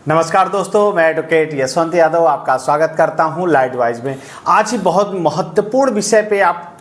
नमस्कार दोस्तों, मैं एडवोकेट यशवंत यादव आपका स्वागत करता हूं लाइट वाइज में। आज ही बहुत महत्वपूर्ण विषय पे आप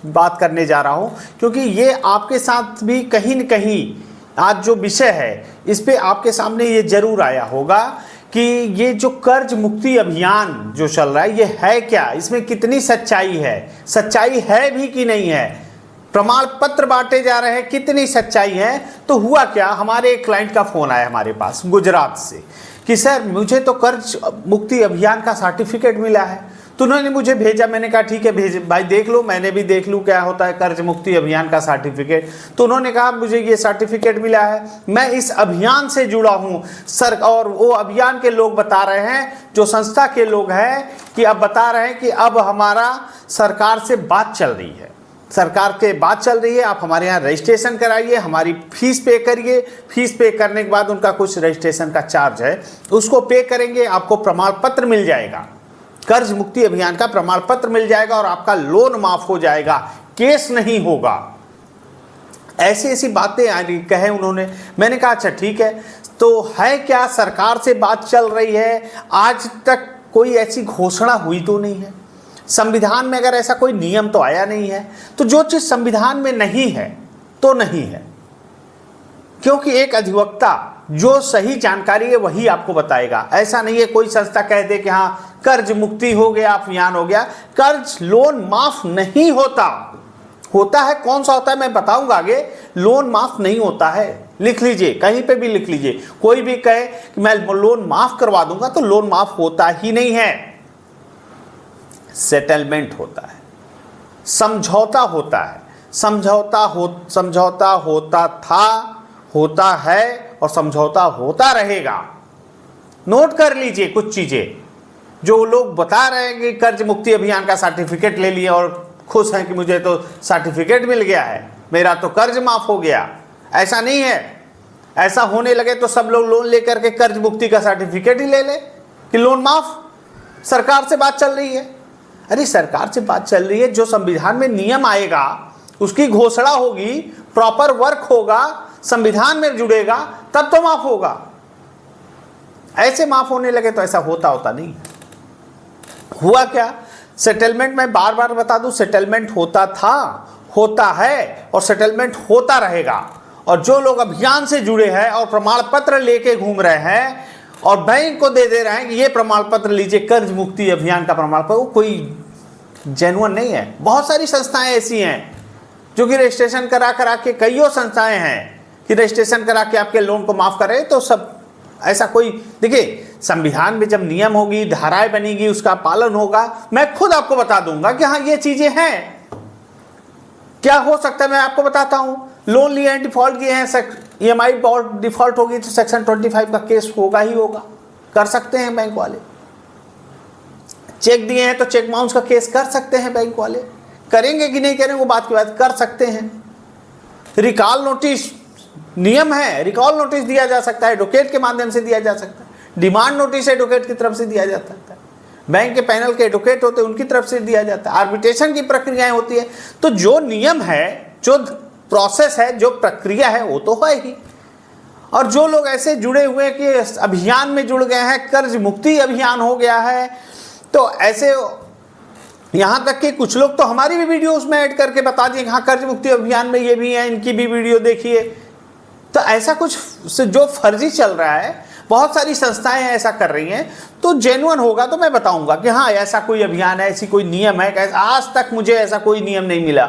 बात करने जा रहा हूं, क्योंकि ये आपके साथ भी कहीं न कहीं आज जो विषय है इस पे आपके सामने ये जरूर आया होगा कि ये जो कर्ज मुक्ति अभियान जो चल रहा है ये है क्या, इसमें कितनी सच्चाई है भी कि नहीं है, प्रमाण पत्र बांटे जा रहे हैं, कितनी सच्चाई है। तो हुआ क्या, हमारे एक क्लाइंट का फोन आया हमारे पास गुजरात से कि सर मुझे तो कर्ज मुक्ति अभियान का सर्टिफिकेट मिला है। तो उन्होंने मुझे भेजा, मैंने कहा ठीक है भेज भाई, देख लो, मैंने भी देख लूँ क्या होता है कर्ज मुक्ति अभियान का सर्टिफिकेट। तो उन्होंने कहा मुझे ये सर्टिफिकेट मिला है, मैं इस अभियान से जुड़ा हूँ सर। और वो अभियान के लोग बता रहे हैं, जो संस्था के लोग हैं, कि अब बता रहे हैं कि अब हमारा सरकार से बात चल रही है, सरकार के बात चल रही है, आप हमारे यहाँ रजिस्ट्रेशन कराइए, हमारी फीस पे करिए, फीस पे करने के बाद उनका कुछ रजिस्ट्रेशन का चार्ज है उसको पे करेंगे, आपको प्रमाण पत्र मिल जाएगा, कर्ज मुक्ति अभियान का प्रमाण पत्र मिल जाएगा और आपका लोन माफ हो जाएगा, केस नहीं होगा। ऐसी बातें कहे उन्होंने। मैंने कहा अच्छा ठीक है, तो है क्या, सरकार से बात चल रही है, आज तक कोई ऐसी घोषणा हुई तो नहीं है, संविधान में अगर ऐसा कोई नियम तो आया नहीं है, तो जो चीज संविधान में नहीं है तो नहीं है, क्योंकि एक अधिवक्ता जो सही जानकारी है वही आपको बताएगा। ऐसा नहीं है कोई संस्था कह दे कि हाँ कर्ज मुक्ति हो गया, अभियान हो गया। कर्ज लोन माफ नहीं होता है, कौन सा होता है मैं बताऊंगा आगे। लोन माफ नहीं होता है, लिख लीजिए, कहीं पे भी लिख लीजिए। कोई भी कहे कि मैं लोन माफ करवा दूंगा, तो लोन माफ होता ही नहीं है। सेटलमेंट होता है, समझौता होता है, समझौता होता था, होता है और समझौता होता रहेगा। नोट कर लीजिए कुछ चीजें जो लोग बता रहे हैं कि कर्ज मुक्ति अभियान का सर्टिफिकेट ले लिए और खुश हैं कि मुझे तो सर्टिफिकेट मिल गया है, मेरा तो कर्ज माफ हो गया। ऐसा नहीं है। ऐसा होने लगे तो सब लोग लोन लेकर के कर्ज मुक्ति का सर्टिफिकेट ही ले ले कि लोन माफ। सरकार से बात चल रही है, अरे सरकार से बात चल रही है, जो संविधान में नियम आएगा उसकी घोषणा होगी, प्रॉपर वर्क होगा, संविधान में जुड़ेगा, तब तो माफ होगा। ऐसे माफ होने लगे तो ऐसा होता नहीं। हुआ क्या, सेटलमेंट में बार बार बता दूं, सेटलमेंट होता था, होता है और सेटलमेंट होता रहेगा। और जो लोग अभियान से जुड़े हैं और प्रमाण पत्र लेके घूम रहे हैं और बैंक को दे रहे हैं कि ये प्रमाण पत्र लीजिए, कर्ज मुक्ति अभियान का प्रमाण पत्र, वो कोई जेन्युइन नहीं है। बहुत सारी संस्थाएं ऐसी हैं जो कि रजिस्ट्रेशन करा के, कईयों संस्थाएं हैं कि रजिस्ट्रेशन करा के आपके लोन को माफ करे। तो सब ऐसा कोई, देखिए संविधान में जब नियम होगी, धाराएं बनेगी, उसका पालन होगा, मैं खुद आपको बता दूंगा कि हाँ ये चीजें हैं। क्या हो सकता है मैं आपको बताता हूं। लोन लिए हैं, डिफॉल्ट किए हैं, EMI डिफॉल्ट होगी तो सेक्शन 25 का केस होगा ही होगा, कर सकते हैं बैंक वाले। चेक दिए हैं तो चेक बाउंस का केस कर सकते हैं बैंक वाले, करेंगे कि नहीं करेंगे वो बात की बात, कर सकते हैं। रिकॉल नोटिस नियम है, रिकॉल नोटिस दिया जा सकता है, एडवोकेट के माध्यम से दिया जा सकता है। डिमांड नोटिस एडवोकेट की तरफ से दिया जा सकता है, बैंक के पैनल के एडवोकेट होते हैं उनकी तरफ से दिया जाता है। आर्बिट्रेशन की प्रक्रियाएं होती है। तो जो नियम है, जो प्रोसेस है, जो प्रक्रिया है, वो तो है ही। और जो लोग ऐसे जुड़े हुए कि अभियान में जुड़ गए हैं, कर्ज मुक्ति अभियान हो गया है, तो ऐसे यहां तक कि कुछ लोग तो हमारी भी वीडियोस में ऐड करके बता दिए हाँ कर्ज मुक्ति अभियान में ये भी है, इनकी भी वीडियो देखिए। तो ऐसा कुछ जो फर्जी चल रहा है, बहुत सारी संस्थाएं ऐसा कर रही हैं, तो जेन्युइन होगा तो मैं बताऊंगा कि हाँ ऐसा कोई अभियान है, ऐसी कोई नियम है। आज तक मुझे ऐसा कोई नियम नहीं मिला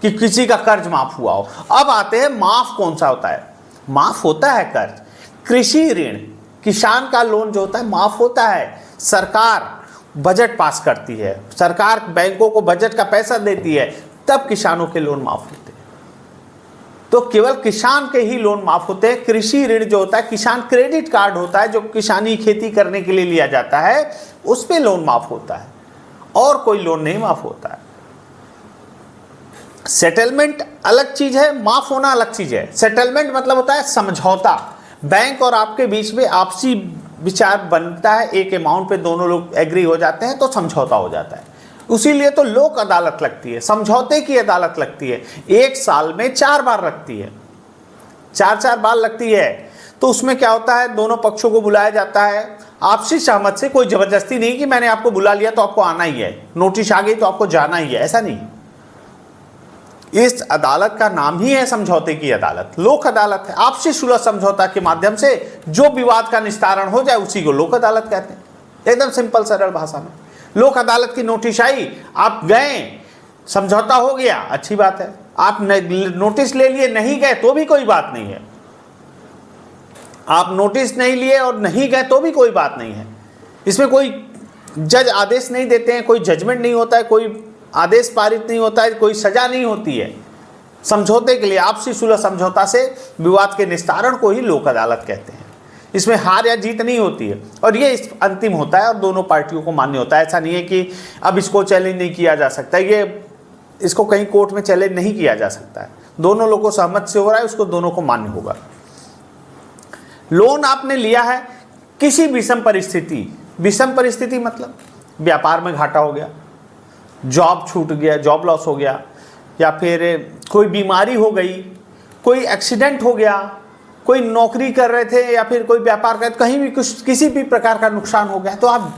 कि किसी का कर्ज माफ हुआ हो। अब आते हैं माफ कौन सा होता है। माफ होता है कर्ज, कृषि ऋण, किसान का लोन जो होता है माफ होता है। सरकार बजट पास करती है, सरकार बैंकों को बजट का पैसा देती है, तब किसानों के लोन माफ होते हैं। तो केवल किसान के ही लोन माफ होते हैं। कृषि ऋण जो होता है, किसान क्रेडिट कार्ड होता है जो किसानी खेती करने के लिए लिया जाता है, उस पे लोन माफ होता है, और कोई लोन नहीं माफ होता है। सेटलमेंट अलग चीज है, माफ होना अलग चीज है। सेटलमेंट मतलब होता है समझौता, बैंक और आपके बीच में आपसी विचार बनता है, एक अमाउंट पे दोनों लोग एग्री हो जाते हैं तो समझौता हो जाता है। उसीलिए तो लोक अदालत लगती है, समझौते की अदालत लगती है, एक साल में 4 बार लगती है, 4 बार लगती है। तो उसमें क्या होता है, दोनों पक्षों को बुलाया जाता है आपसी सहमति से। कोई जबरदस्ती नहीं कि मैंने आपको बुला लिया तो आपको आना ही है, नोटिस आ गई तो आपको जाना ही है, ऐसा नहीं। इस अदालत का नाम ही है समझौते की अदालत, लोक अदालत है। आपसी सुलह समझौता के माध्यम से जो विवाद का निस्तारण हो जाए उसी को लोक अदालत कहते हैं, एकदम सिंपल सरल भाषा में। लोक अदालत की नोटिस आई, आप गए, समझौता हो गया, अच्छी बात है। आप नोटिस ले लिए, नहीं गए तो भी कोई बात नहीं है। आप नोटिस नहीं लिए और नहीं गए तो भी कोई बात नहीं है। इसमें कोई जज आदेश नहीं देते हैं, कोई जजमेंट नहीं होता है, कोई आदेश पारित नहीं होता है, कोई सजा नहीं होती है। समझौते के लिए आपसी सुलह समझौता से विवाद के निस्तारण को ही लोक अदालत कहते हैं। इसमें हार या जीत नहीं होती है और ये अंतिम होता है और दोनों पार्टियों को मान्य होता है। ऐसा नहीं है कि अब इसको चैलेंज नहीं किया जा सकता, ये इसको कहीं कोर्ट में चैलेंज नहीं किया जा सकता है। दोनों लोगों सहमति से हो रहा है, उसको दोनों को मान्य होगा। लोन आपने लिया है किसी विषम परिस्थिति मतलब व्यापार में घाटा हो गया, जॉब छूट गया, जॉब लॉस हो गया, या फिर कोई बीमारी हो गई, कोई एक्सीडेंट हो गया, कोई नौकरी कर रहे थे या फिर कोई व्यापार कर, कहीं भी कुछ किसी भी प्रकार का नुकसान हो गया तो आप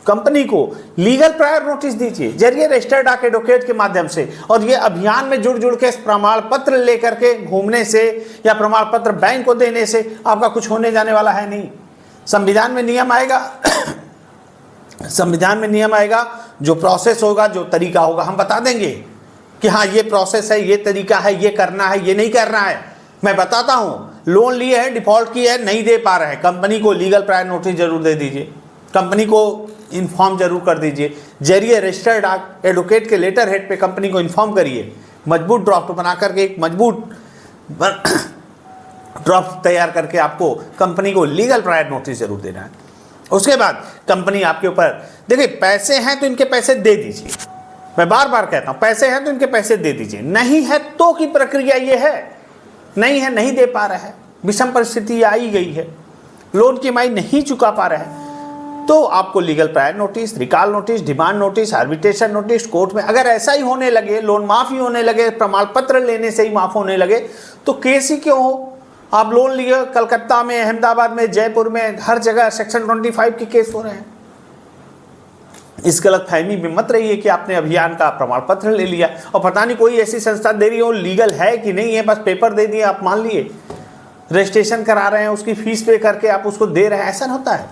कंपनी को लीगल प्रायर नोटिस दीजिए जरिए रजिस्टर्ड डाक एडवोकेट के माध्यम से। और ये अभियान में जुड़ के प्रमाण पत्र लेकर के घूमने से या प्रमाण पत्र बैंक को देने से आपका कुछ होने जाने वाला है नहीं। संविधान में नियम आएगा संविधान में नियम आएगा, जो प्रोसेस होगा, जो तरीका होगा, हम बता देंगे कि हाँ ये प्रोसेस है, ये तरीका है, ये करना है, ये नहीं करना है। मैं बताता हूँ, लोन लिए है, डिफॉल्ट किया है, नहीं दे पा रहे हैं, कंपनी को लीगल प्रायर नोटिस जरूर दे दीजिए, कंपनी को इन्फॉर्म जरूर कर दीजिए, जरिए रजिस्टर्ड एडवोकेट के लेटर हेड पे कंपनी को इन्फॉर्म करिए, मजबूत ड्राफ्ट बना करके एक मजबूत ड्राफ्ट तैयार करके आपको कंपनी को लीगल प्रायर नोटिस जरूर देना है। उसके बाद कंपनी आपके ऊपर, देखिए पैसे हैं तो इनके पैसे दे दीजिए, मैं बार बार कहता हूं, पैसे हैं तो इनके पैसे दे दीजिए। नहीं है तो की प्रक्रिया ये है, नहीं है, नहीं दे पा रहा है, विषम परिस्थिति आई गई है, लोन की ईएमआई नहीं चुका पा रहा है, तो आपको legal prior notice, recall notice, demand notice, arbitration notice, court में अगर ऐसा ही होने लगे, लोन माफ ही होने लगे, प्रमाण पत्र लेने से ही माफ होने लगे, तो केस ही क्यों हो। आप लोन लिए, कलकत्ता में, अहमदाबाद में, जयपुर में, हर जगह सेक्शन 25 के केस हो रहे हैं। इस गलतफहमी में मत रहिए कि आपने अभियान का प्रमाण पत्र ले लिया और पता नहीं कोई ऐसी संस्था दे रही हो, लीगल है कि नहीं है, बस पेपर दे दिए, आप मान लिए, रजिस्ट्रेशन करा रहे हैं, उसकी फीस पे करके आप उसको दे रहे हैं, ऐसा नहीं होता है।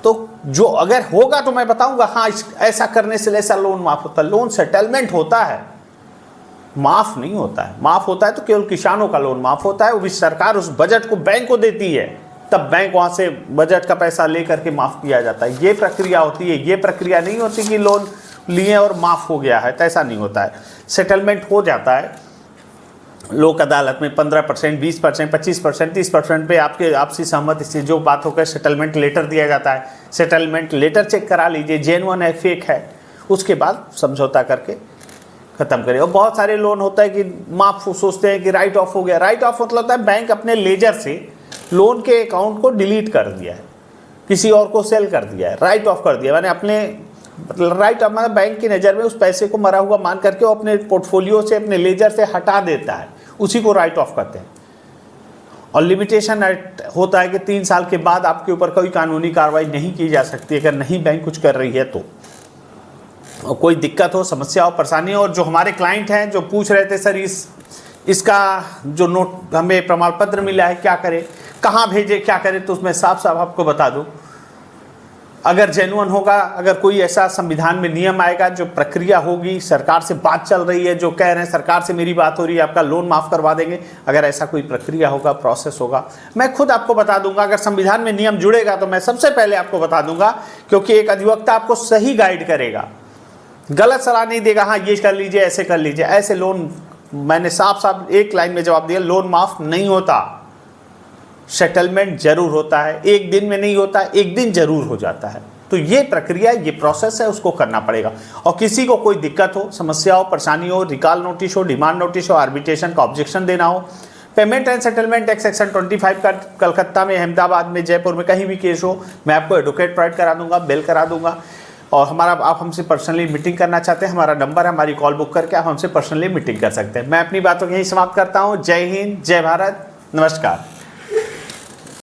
तो जो अगर होगा तो मैं बताऊंगा, हाँ ऐसा करने से ऐसा लोन माफ होता है। लोन सेटलमेंट होता है, माफ नहीं होता है। माफ होता है तो केवल किसानों का लोन माफ होता है, वो भी सरकार उस बजट को बैंक को देती है, तब बैंक वहां से बजट का पैसा लेकर के माफ किया जाता है। ये प्रक्रिया होती है, ये प्रक्रिया नहीं होती कि लोन लिए और माफ हो गया है, तो ऐसा नहीं होता है। सेटलमेंट हो जाता है लोक अदालत में 15%, 20%, 25%, 30% पे आपके आपसी सहमति से जो बात होकर सेटलमेंट लेटर दिया जाता है। सेटलमेंट लेटर चेक करा लीजिए, जेन्युइन है, फेक है, उसके बाद समझौता करके खत्म करें। और बहुत सारे लोन होता है कि माफ सोचते हैं कि राइट ऑफ हो गया। राइट ऑफ मतलब होता है बैंक अपने लेजर से लोन के अकाउंट को डिलीट कर दिया है, किसी और को सेल कर दिया है, राइट ऑफ कर दिया, मैंने अपने मतलब राइट ऑफ मतलब बैंक की नज़र में उस पैसे को मरा हुआ मान करके वो अपने पोर्टफोलियो से, अपने लेजर से हटा देता है, उसी को राइट ऑफ करते हैं। और लिमिटेशन होता है कि 3 साल के बाद आपके ऊपर कोई कानूनी कार्रवाई नहीं की जा सकती अगर नहीं बैंक कुछ कर रही है तो। और कोई दिक्कत हो, समस्या हो, परेशानी हो, और जो हमारे क्लाइंट हैं जो पूछ रहे थे सर इसका जो नोट हमें प्रमाण पत्र मिला है क्या करें, कहाँ भेजे, क्या करें, तो उसमें साफ साफ आपको बता दूं, अगर जेन्युइन होगा, अगर कोई ऐसा संविधान में नियम आएगा, जो प्रक्रिया होगी, सरकार से बात चल रही है, जो कह रहे हैं सरकार से मेरी बात हो रही है, आपका लोन माफ करवा देंगे, अगर ऐसा कोई प्रक्रिया होगा, प्रोसेस होगा, मैं खुद आपको बता दूंगा। अगर संविधान में नियम जुड़ेगा तो मैं सबसे पहले आपको बता दूंगा, क्योंकि एक अधिवक्ता आपको सही गाइड करेगा, गलत सलाह नहीं देगा, हाँ ये कर लीजिए, ऐसे कर लीजिए। ऐसे लोन, मैंने साफ साफ एक लाइन में जवाब दिया, लोन माफ नहीं होता, सेटलमेंट जरूर होता है, एक दिन में नहीं होता, एक दिन जरूर हो जाता है। तो ये प्रक्रिया, ये प्रोसेस है, उसको करना पड़ेगा। और किसी को कोई दिक्कत हो, समस्या हो, परेशानी हो, रिकॉल नोटिस हो, डिमांड नोटिस हो, आर्बिट्रेशन का ऑब्जेक्शन देना हो, payment and settlement act section 25 का कलकत्ता में, अहमदाबाद में, जयपुर में कहीं भी केस हो, मैं आपको एडवोकेट प्रोवाइड करा दूंगा, बेल करा दूंगा। और हमारा आप हमसे पर्सनली मीटिंग करना चाहते हैं, हमारा नंबर है, हमारी कॉल बुक करके आप हमसे पर्सनली मीटिंग कर सकते हैं। मैं अपनी बातों को यहीं समाप्त करता हूँ। जय हिंद, जय भारत, नमस्कार।